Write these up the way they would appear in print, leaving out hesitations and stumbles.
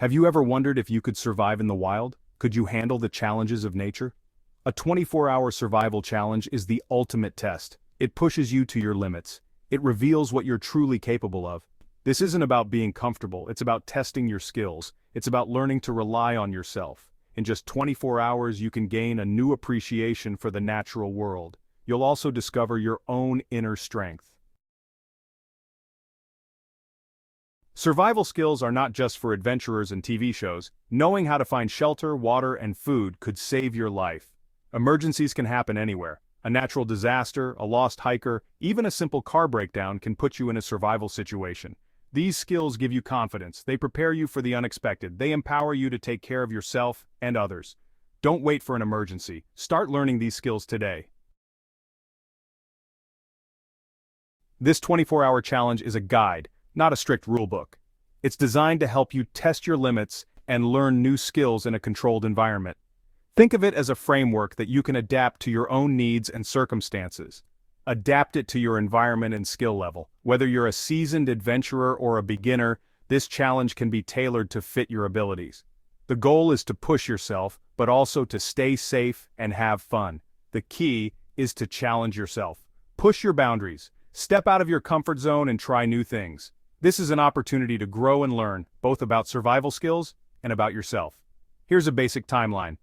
Have you ever wondered if you could survive in the wild? Could you handle the challenges of nature? A 24-hour survival challenge is the ultimate test. It pushes you to your limits. It reveals what you're truly capable of. This isn't about being comfortable, it's about testing your skills. It's about learning to rely on yourself. In just 24 hours, you can gain a new appreciation for the natural world. You'll also discover your own inner strength. Survival skills are not just for adventurers and TV shows. Knowing how to find shelter, water, and food could save your life. Emergencies can happen anywhere. A natural disaster, a lost hiker, even a simple car breakdown can put you in a survival situation. These skills give you confidence. They prepare you for the unexpected. They empower you to take care of yourself and others. Don't wait for an emergency. Start learning these skills today. This 24-hour challenge is a guide, not a strict rulebook. It's designed to help you test your limits and learn new skills in a controlled environment. Think of it as a framework that you can adapt to your own needs and circumstances. Adapt it to your environment and skill level. Whether you're a seasoned adventurer or a beginner, this challenge can be tailored to fit your abilities. The goal is to push yourself, but also to stay safe and have fun. The key is to challenge yourself. Push your boundaries. Step out of your comfort zone and try new things. This is an opportunity to grow and learn, both about survival skills and about yourself. Here's a basic timeline.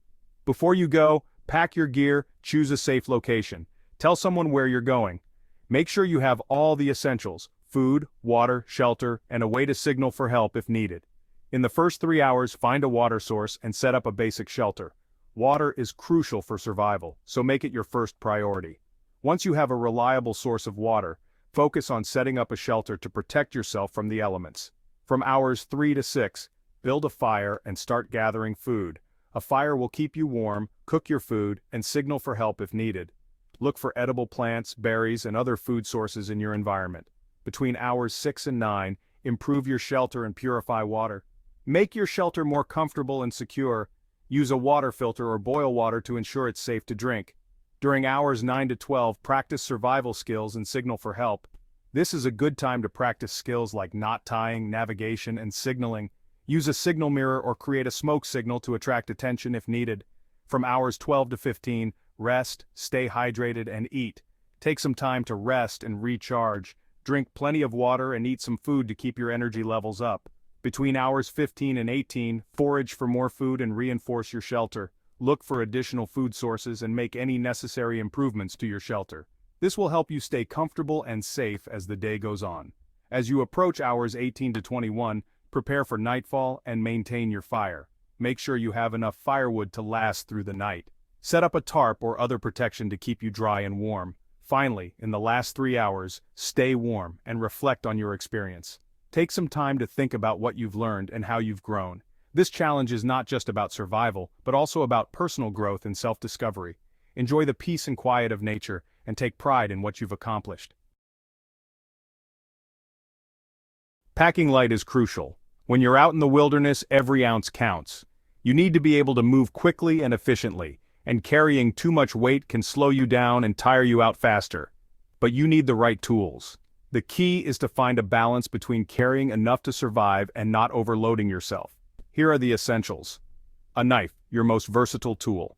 Before you go, pack your gear, choose a safe location. Tell someone where you're going. Make sure you have all the essentials: food, water, shelter, and a way to signal for help if needed. In the first 3 hours, find a water source and set up a basic shelter. Water is crucial for survival, so make it your first priority. Once you have a reliable source of water, focus on setting up a shelter to protect yourself from the elements. From hours 3 to 6, build a fire and start gathering food. A fire will keep you warm, cook your food, and signal for help if needed. Look for edible plants, berries, and other food sources in your environment. Between hours 6 and 9, improve your shelter and purify water. Make your shelter more comfortable and secure. Use a water filter or boil water to ensure it's safe to drink. During hours 9 to 12, practice survival skills and signal for help. This is a good time to practice skills like knot tying, navigation, and signaling. Use a signal mirror or create a smoke signal to attract attention if needed. From hours 12 to 15, rest, stay hydrated, and eat. Take some time to rest and recharge. Drink plenty of water and eat some food to keep your energy levels up. Between hours 15 and 18, forage for more food and reinforce your shelter. Look for additional food sources and make any necessary improvements to your shelter. This will help you stay comfortable and safe as the day goes on. As you approach hours 18 to 21, prepare for nightfall and maintain your fire. Make sure you have enough firewood to last through the night. Set up a tarp or other protection to keep you dry and warm. Finally, in the last 3 hours, stay warm and reflect on your experience. Take some time to think about what you've learned and how you've grown. This challenge is not just about survival, but also about personal growth and self-discovery. Enjoy the peace and quiet of nature and take pride in what you've accomplished. Packing light is crucial. When you're out in the wilderness, every ounce counts. You need to be able to move quickly and efficiently, and carrying too much weight can slow you down and tire you out faster. But you need the right tools. The key is to find a balance between carrying enough to survive and not overloading yourself. Here are the essentials. A knife, your most versatile tool.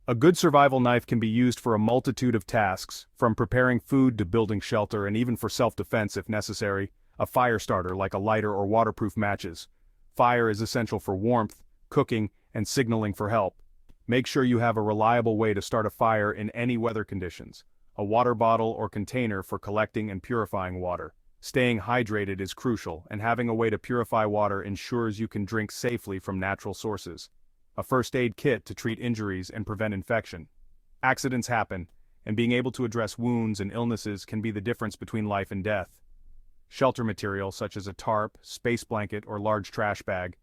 A good survival knife can be used for a multitude of tasks, from preparing food to building shelter and even for self-defense if necessary. A fire starter like a lighter or waterproof matches. Fire is essential for warmth, cooking, and signaling for help. Make sure you have a reliable way to start a fire in any weather conditions. A water bottle or container for collecting and purifying water. Staying hydrated is crucial, and having a way to purify water ensures you can drink safely from natural sources. A first aid kit to treat injuries and prevent infection. Accidents happen, and being able to address wounds and illnesses can be the difference between life and death. Shelter material such as a tarp, space blanket, or large trash bag.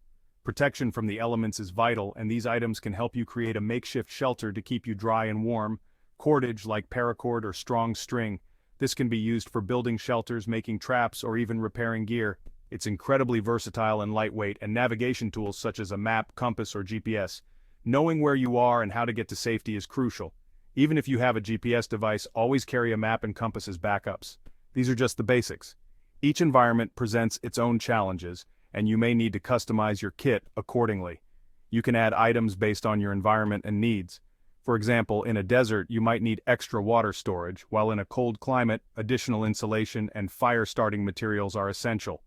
Protection from the elements is vital, and these items can help you create a makeshift shelter to keep you dry and warm. Cordage like paracord or strong string. This can be used for building shelters, making traps, or even repairing gear. It's incredibly versatile and lightweight, and navigation tools such as a map, compass, or GPS. Knowing where you are and how to get to safety is crucial. Even if you have a GPS device, always carry a map and compass as backups. These are just the basics. Each environment presents its own challenges, and you may need to customize your kit accordingly. You can add items based on your environment and needs. For example, in a desert, you might need extra water storage, while in a cold climate, additional insulation and fire-starting materials are essential.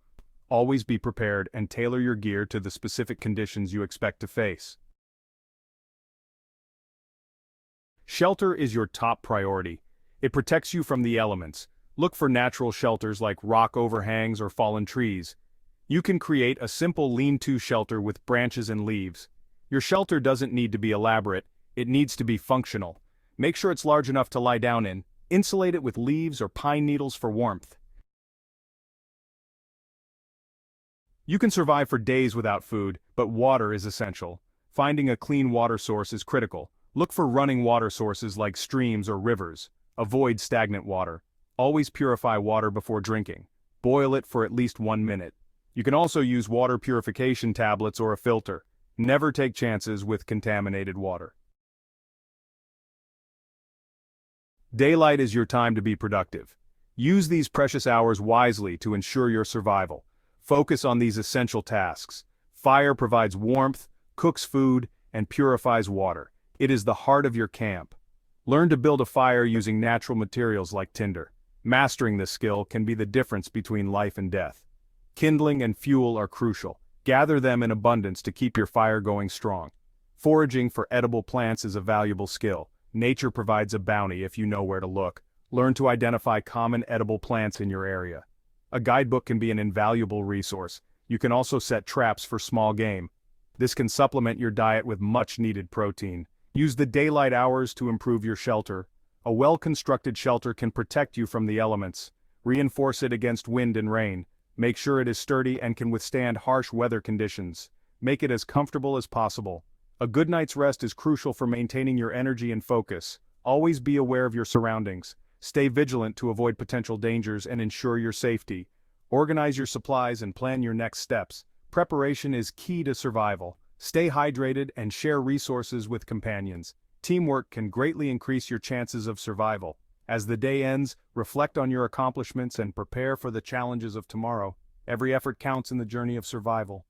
Always be prepared and tailor your gear to the specific conditions you expect to face. Shelter is your top priority. It protects you from the elements. Look for natural shelters like rock overhangs or fallen trees. You can create a simple lean-to shelter with branches and leaves. Your shelter doesn't need to be elaborate, it needs to be functional. Make sure it's large enough to lie down in. Insulate it with leaves or pine needles for warmth. You can survive for days without food, but water is essential. Finding a clean water source is critical. Look for running water sources like streams or rivers. Avoid stagnant water. Always purify water before drinking. Boil it for at least 1 minute. You can also use water purification tablets or a filter. Never take chances with contaminated water. Daylight is your time to be productive. Use these precious hours wisely to ensure your survival. Focus on these essential tasks. Fire provides warmth, cooks food, and purifies water. It is the heart of your camp. Learn to build a fire using natural materials like tinder. Mastering this skill can be the difference between life and death. Kindling and fuel are crucial. Gather them in abundance to keep your fire going strong. Foraging for edible plants is a valuable skill. Nature provides a bounty if you know where to look. Learn to identify common edible plants in your area. A guidebook can be an invaluable resource. You can also set traps for small game. This can supplement your diet with much-needed protein. Use the daylight hours to improve your shelter. A well-constructed shelter can protect you from the elements. Reinforce it against wind and rain. Make sure it is sturdy and can withstand harsh weather conditions. Make it as comfortable as possible. A good night's rest is crucial for maintaining your energy and focus. Always be aware of your surroundings. Stay vigilant to avoid potential dangers and ensure your safety. Organize your supplies and plan your next steps. Preparation is key to survival. Stay hydrated and share resources with companions. Teamwork can greatly increase your chances of survival. As the day ends, reflect on your accomplishments and prepare for the challenges of tomorrow. Every effort counts in the journey of survival.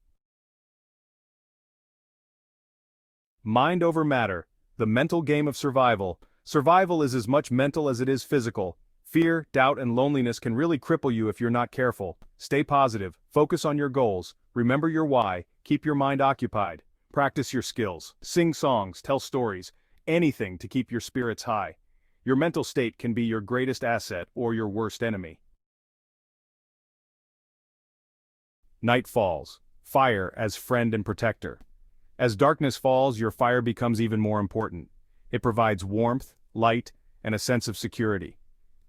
Mind over matter, the mental game of survival. Survival is as much mental as it is physical. Fear, doubt, and loneliness can really cripple you if you're not careful. Stay positive, focus on your goals, remember your why, keep your mind occupied. Practice your skills, sing songs, tell stories, anything to keep your spirits high. Your mental state can be your greatest asset or your worst enemy. Night falls. Fire as friend and protector. As darkness falls, your fire becomes even more important. It provides warmth, light, and a sense of security.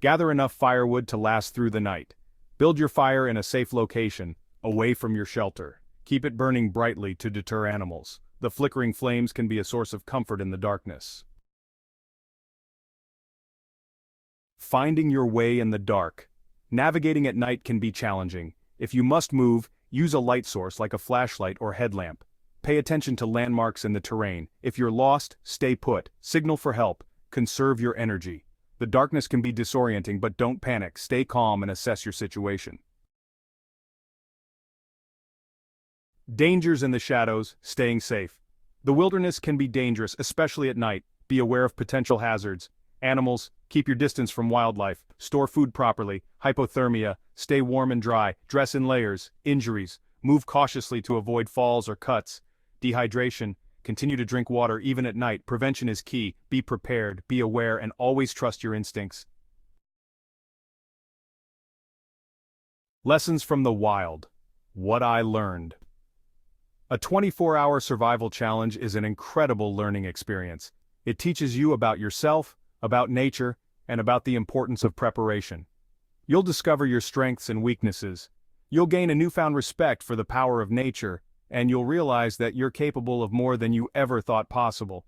Gather enough firewood to last through the night. Build your fire in a safe location, away from your shelter. Keep it burning brightly to deter animals. The flickering flames can be a source of comfort in the darkness. Finding your way in the dark. Navigating at night can be challenging. If you must move, use a light source like a flashlight or headlamp. Pay attention to landmarks in the terrain. If you're lost, stay put. Signal for help. Conserve your energy. The darkness can be disorienting, but don't panic. Stay calm and assess your situation. Dangers in the shadows, staying safe. The wilderness can be dangerous, especially at night. Be aware of potential hazards. Animals, keep your distance from wildlife. Store food properly. Hypothermia, stay warm and dry. Dress in layers. Injuries, move cautiously to avoid falls or cuts. Dehydration, continue to drink water even at night. Prevention is key. Be prepared, be aware, and always trust your instincts. Lessons from the wild. What I learned. A 24-hour survival challenge is an incredible learning experience. It teaches you about yourself, about nature, and about the importance of preparation. You'll discover your strengths and weaknesses. You'll gain a newfound respect for the power of nature, and you'll realize that you're capable of more than you ever thought possible.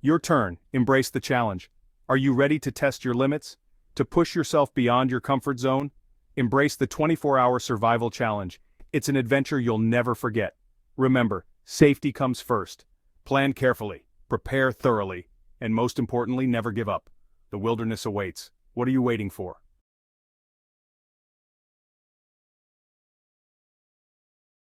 Your turn. Embrace the challenge. Are you ready to test your limits? To push yourself beyond your comfort zone? Embrace the 24-hour survival challenge. It's an adventure you'll never forget. Remember, safety comes first. Plan carefully, prepare thoroughly, and most importantly, never give up. The wilderness awaits. What are you waiting for?